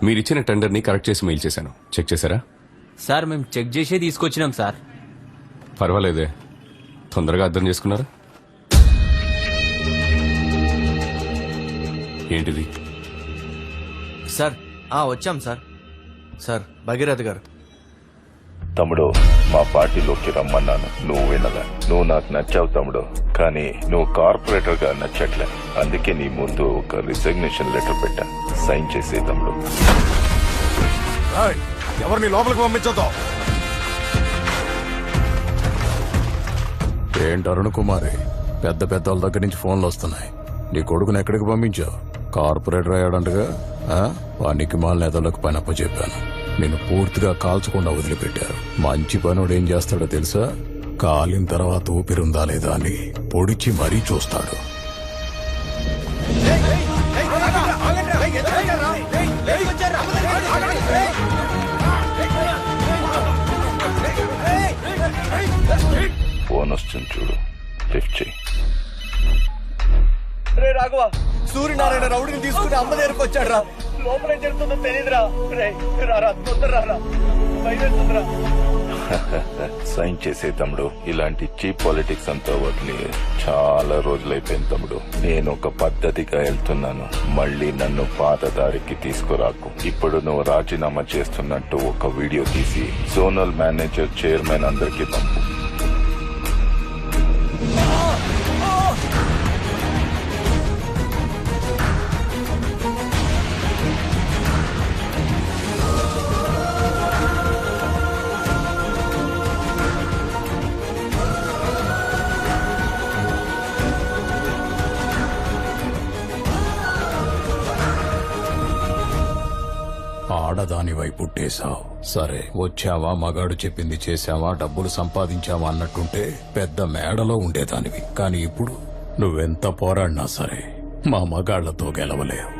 మీరిచ్చిన టెండర్ని కరెక్ట్ చేసి మెయిల్ చేశాను. చెక్ చేశారా? సార్ మేము చెక్ చేసే తీసుకొచ్చినాం సార్. పర్వాలేదే, తొందరగా అర్థం చేసుకున్నారా? ఏంటిది? సార్ వచ్చాం సార్. సార్ భగీరథ్ గారు. తమ్ముడు, మా పార్టీలోకి రమ్మన్నాను, నువ్వు వినలే. నువ్వు నాకు నచ్చావు తమ్ముడు, కానీ నువ్వు కార్పొరేటర్ గా నచ్చట్లే. అందుకే నీ ముందు ఒక రిజిగ్నేషన్ లెటర్ పెట్టా, సైన్ చేసే తమ్ముడు. ఎవరిని లోపలికి పంపించొద్దు. ఏంటి అరుణ్ కుమారి, పెద్ద పెద్ద వాళ్ళ దగ్గర నుంచి ఫోన్లు వస్తున్నాయి. నీ కొడుకుని ఎక్కడికి పంపించావు? కార్పొరేటర్ అయ్యాడంటగా. వానికి మాల నేతలకు పని అప్పచెప్పాను. నేను పూర్తిగా కాల్చకుండా వదిలిపెట్టారు. మంచి పనుడు ఏం చేస్తాడో తెలుసా? కాలిన తర్వాత ఊపిరుందా లేదా అని పొడిచి మరీ చూస్తాడు. ఫోన్ వస్తుంది చూడు, లిఫ్ట్ చెయ్యి. రే రాఘవ, సూర్యనారాయణ రౌడీని తీసుకుని అమ్మ దగ్గరకు వచ్చాడు రా. లోపల జరుగుతుందో తెలియదురా. రే రారా, తొందర రారా, బయలుదేరుతుందిరా. సైన్ చేసే తమ్ముడు. ఇలాంటి చీప్ పాలిటిక్స్ అంతా వదిలి చాలా రోజులైపోయింది తమ్ముడు. నేను ఒక పద్ధతిగా వెళ్తున్నాను, మళ్ళీ నన్ను పాత దారికి తీసుకురాకు. ఇప్పుడు నువ్వు రాజీనామా చేస్తున్నట్టు ఒక వీడియో తీసి జోనల్ మేనేజర్, చైర్మన్ అందరికీ పంపు. ఆడదానివై పుట్టేశావు. సరే, వచ్చావా, మగాడు చెప్పింది చేశావా, డబ్బులు సంపాదించావా అన్నట్టుంటే పెద్ద మేడలో ఉండేదానివి. కానీ ఇప్పుడు నువ్వెంత పోరాడినా సరే మా మగాళ్లతో గెలవలేవు.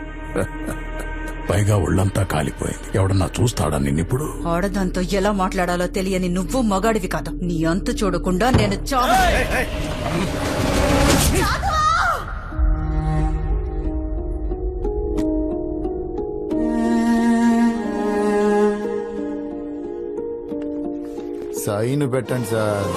పైగా ఒళ్ళంతా కాలిపోయింది. ఎవడన్నా చూస్తాడా నిన్నిప్పుడు? ఆడదాంతో ఎలా మాట్లాడాలో తెలియని నువ్వు మగాడివి కాదు. నీ అంతు చూడకుండా నేను సైన్ పెట్టండి సార్.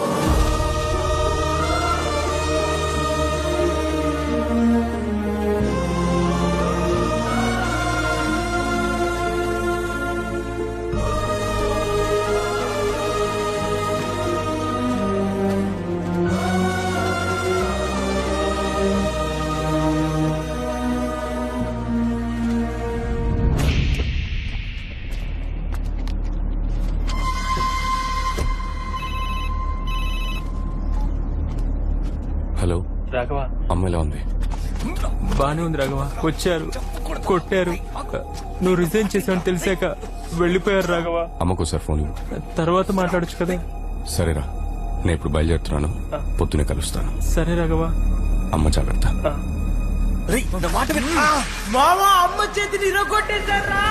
హలో రాఘవ, అమ్మ ఎలా ఉంది? బానే ఉంది రాఘవ. వచ్చారు, కొట్టారు. నువ్వు రిజైన్ చేసావని తెలిసాక వెళ్ళిపోయారు రాఘవ. అమ్మకు సార్ ఫోన్ ఇవ్వు. తర్వాత మాట్లాడొచ్చు కదా. సరేరా, నేను ఇప్పుడు బయలుదేరుతున్నాను. పొద్దునే కలుస్తాను. సరే రాఘవ. అమ్మ జాగ్రత్త. మామా, అమ్మ చేతిని ఇరగొట్టేశారా?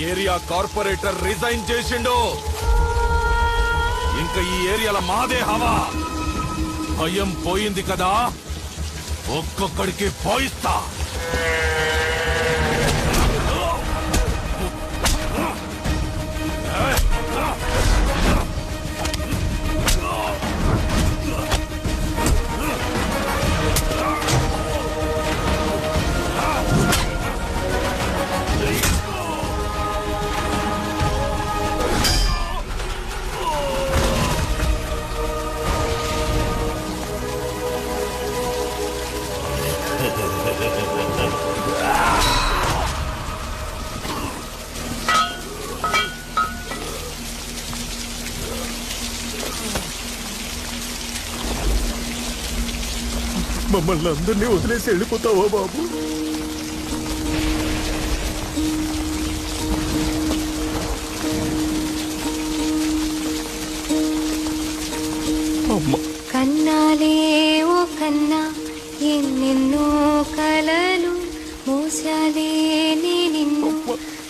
ఏరియా కార్పొరేటర్ రిజైన్ చేసిండు. ఇంకా ఈ ఏరియాల మాదే హవా. భయం పోయింది కదా, ఒక్కొక్కడికి పోయిస్తా. మమ్మల్ని అందరినీ వదిలేసి వెళ్ళిపోతావా బాబు? కన్నాలే ఓ కన్నా ఎన్నెన్నో కలలు మోసాలే నే నిన్ను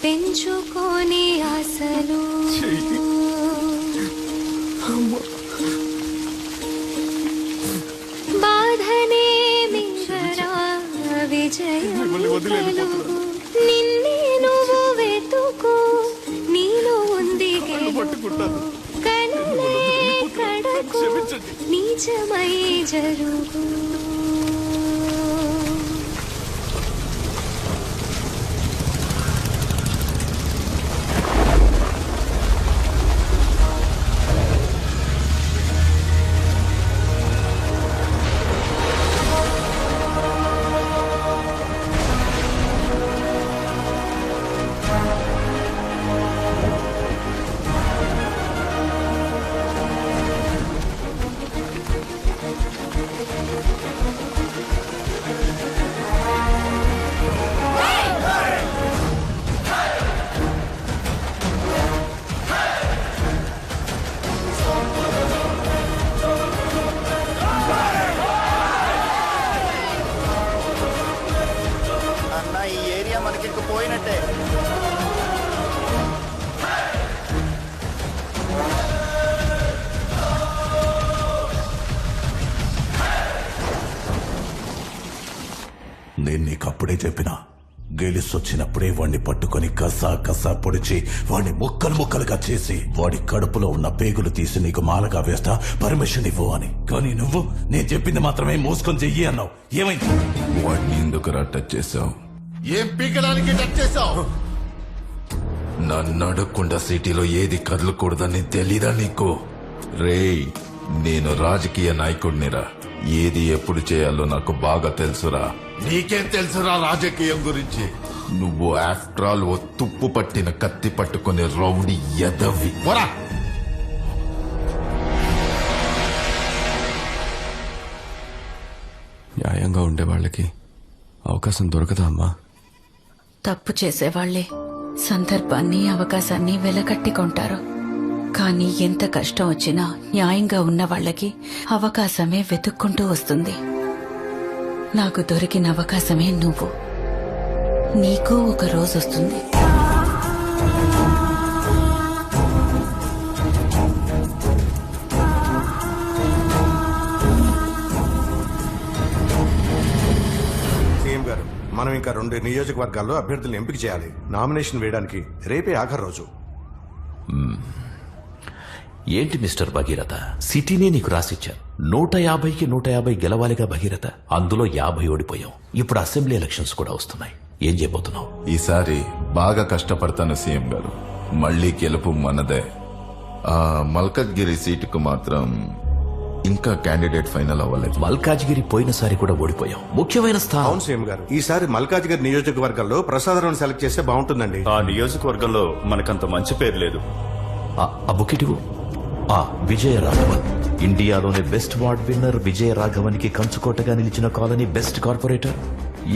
పెంచుకొని ఆశలు బాధనే మింగరా విజయం కలుగు. నిన్నే నువ్వు వెతుకు నీలో ఉంది గెలుపు. కనులే కడకు నీచమై జరుగు. అన్న ఈ ఏరియా మనకి ఇంక పోయినట్టే. నేను నీకు అప్పుడే చెప్పినా, గెలిసొచ్చినప్పుడే వాణ్ణి పట్టుకొని కసా కసా పొడిచి వాణ్ణి ముక్కలు ముక్కలుగా చేసి వాడి కడుపులో ఉన్న పేగులు తీసి నీకు మాలగా వేస్తా, పర్మిషన్ ఇవ్వు అని. కానీ నువ్వు నేను చెప్పింది మాత్రమే మోసుకొని చెయ్యి అన్నావు. ఏమైంది? వాడిని ఎందుకురా టచ్ చేసావు? ఏం పీకడానికి టచ్ చేసావు? నన్ను అడగకుండా సిటీలో ఏది కదలకూడదని తెలీదా నీకు? రేయ్, నేను రాజకీయ నాయకుడినిరా. ఏది ఎప్పుడు చేయాలో నాకు బాగా తెలుసురా. నీకేం తెలుసురా రాజకీయం గురించి? నువ్వు ఆఫ్టర్ ఆల్ ఓ తుప్పు పట్టిన కత్తి పట్టుకునే రౌడీ ఎదవి. పోరా. న్యాయంగా ఉండే వాళ్ళకి అవకాశం దొరకదా అమ్మా? తప్పు చేసేవాళ్లే సందర్భాన్ని అవకాశాన్ని వెలకట్టి కొంటారు. కానీ ఎంత కష్టం వచ్చినా న్యాయంగా ఉన్న వాళ్ళకి అవకాశమే వెతుక్కుంటూ వస్తుంది. నాకు దొరికిన అవకాశమే నువ్వు. నీకు ఒక రోజు వస్తుంది. సీఎం గారు, మనం ఇంకా 2 నియోజకవర్గాల్లో అభ్యర్థులను ఎంపిక చేయాలి. నామినేషన్ వేయడానికి రేపే ఆఖరి రోజు. ఏంటి మిస్టర్ భగీరథ, సిటీనే నీకు రాసిచ్చారు. 150కి 150 గెలవాలిగా భగీరథ. అందులో 50 ఓడిపోయాం. ఇప్పుడు అసెంబ్లీ ఎలక్షన్స్ కూడా వస్తున్నాయి. ఏం చేయబోతున్నావు? ఈసారి బాగా కష్టపడతాను సీఎం గారు. మళ్లీ గెలుపు మనదే. ఆ మల్కజ్గిరి సీటుకు మాత్రం ఇంకా క్యాండిడేట్ ఫైనల్ అవ్వలేదు. మల్కాజ్గిరి పోయినసారి కూడా ఓడిపోయాం. ముఖ్యమైన స్థానం. అవును సీఎం గారు, ఈసారి మల్కాజ్గిరి నియోజకవర్గంలో ప్రసాదరావుని సెలెక్ట్ చేస్తే బాగుంటుందండి. ఆ నియోజకవర్గంలో మనకంత మంచి పేరు లేదు. ఆ బుకెటివు. విజయ రాఘవన్, ఇండియాలోనే best ward winner Vijaya Raghavan కి కంచుకోటగా నిలిచిన కాలనీ బెస్ట్ కార్పొరేటర్.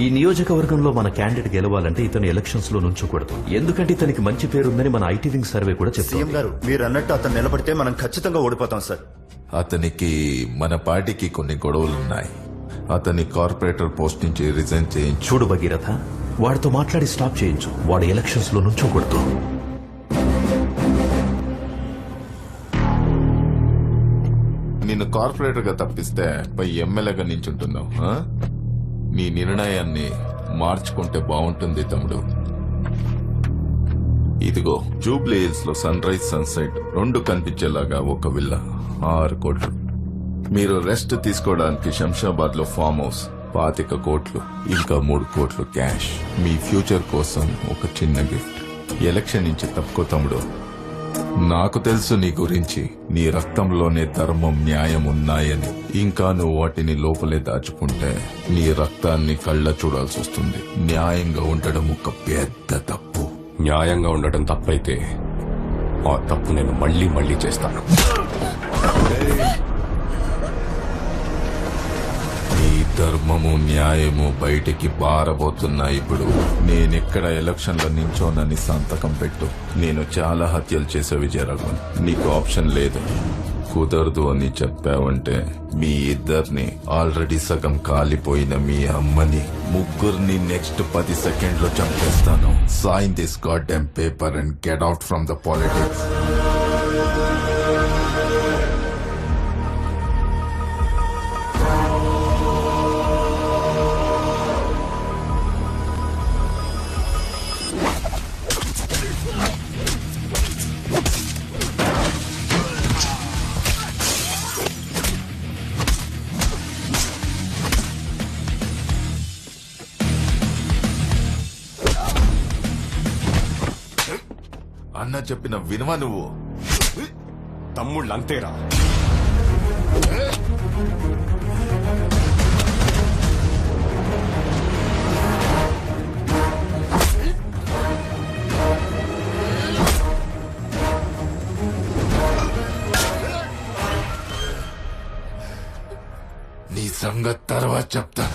ఈ నియోజకవర్గంలో మన క్యాండిడేట్ గెలవాలంటే ఇతను ఎలక్షన్స్ లో నుంచోకూడదు. ఎందుకంటే ఇతనికి మంచి పేరుందని మన ఐటీ వింగ్ సర్వే కూడా చెప్తుంది. సీఎం గారు, మీరు అన్నట్టు అతను నిలబడితే మనం ఖచ్చితంగా ఓడిపోతాం సార్. అతనికి మన పార్టీకి కొన్ని గొడవలున్నాయి. అతని కార్పొరేటర్ పోస్ట్ నుంచి రిజైన్ చేయించు. చూడు భగీరథ, వాడితో మాట్లాడి స్టాప్ చేయించు. వాడు ఎలక్షన్స్ లో నుంచోకూడదు. నిన్ను కార్పొరేటర్ గా తప్పిస్తే పై ఎమ్మెల్యేగా నించుంటున్నావు. నీ నిర్ణయాన్ని మార్చుకుంటే బాగుంటుంది తమ్ముడు. ఇదిగో జూబ్లీ హిల్స్ లో సన్ రైజ్ సన్సెట్ 2 కనిపించేలాగా ఒక విల్లా, 6 కోట్లు. మీరు రెస్ట్ తీసుకోవడానికి శంషాబాద్ లో ఫామ్ హౌస్ 25 కోట్లు, ఇంకా 3 కోట్లు క్యాష్. మీ ఫ్యూచర్ కోసం ఒక చిన్న గిఫ్ట్. ఎలక్షన్ నుంచి తప్పుకో తమ్ముడు. నాకు తెలుసు నీ గురించి. నీ రక్తంలోనే ధర్మం, న్యాయం ఉన్నాయని. ఇంకా నువ్వు వాటిని లోపలే దాచుకుంటే నీ రక్తాన్ని కళ్ళ చూడాల్సి వస్తుంది. న్యాయంగా ఉండడం ఒక పెద్ద తప్పు. న్యాయంగా ఉండటం తప్పైతే ఆ తప్పు నేను మళ్ళీ మళ్ళీ చేస్తాను. నీ ధర్మము న్యాయము బయటికి పారబోతున్నాయి. ఇప్పుడు నేనెక్కడ ఎలక్షన్లో నించోనని సంతకం పెట్టు. నేను చాలా హత్యలు చేసే విజయరాఘవన్, నీకు ఆప్షన్ లేదు. కుదరదు అని చెప్పావంటే మీ ఇద్దరిని, ఆల్రెడీ సగం కాలిపోయిన మీ అమ్మని, ముగ్గురిని నెక్స్ట్ 10 సెకండ్లో చంపేస్తాను. Sign this goddamn paper and get out from the politics. అన్న చెప్పిన వినవా నువ్వు? తమ్ముళ్ళు అంతేరా. నీ సంగతి తర్వాత చెప్తా.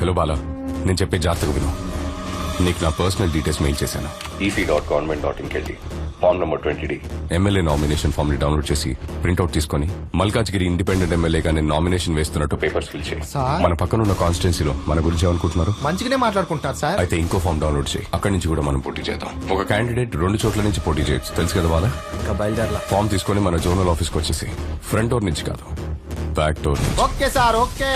హలో బాలా, నేను చెప్పే జాగ్రత్తగా విను. నీకు నా పర్సనల్ డీటెయిల్స్ మెయిల్ చేశాను. ec.government.in కెళ్ళి form number 20D MLA nomination form ని డౌన్లోడ్ చేసి ప్రింట్అవుట్ తీసుకొని మల్కాజ్గిరి ఇండిపెండెంట్ ఎమ్మెల్యేగా నేను నామినేషన్ వేస్తున్నట్టు పేపర్స్ ఫిల్ చేయి. మన పక్కన ఉన్న కాన్స్టిట్యున్సీలో మన గురించి ఏమనుకుంటున్నారు? మంచిగానే మాట్లాడుకుంటారు సార్. అయితే ఇంకో ఫామ్ డౌన్లోడ్ చేయి. అక్కడి నుంచి కూడా మనం పోటీ చేద్దాం. ఒక క్యాండిడేట్ 2 చోట్ల నుంచి పోటీ చేయొచ్చు, తెలుసు కదా బాలా? ఇంకా బయలుదేరలా. ఫామ్ తీసుకొని మన జోనల్ ఆఫీస్కి వచ్చేసి ఫ్రంట్ డోర్ నుంచి కాదు, బ్యాక్ డోర్ నుంచి. Okay sir, okay.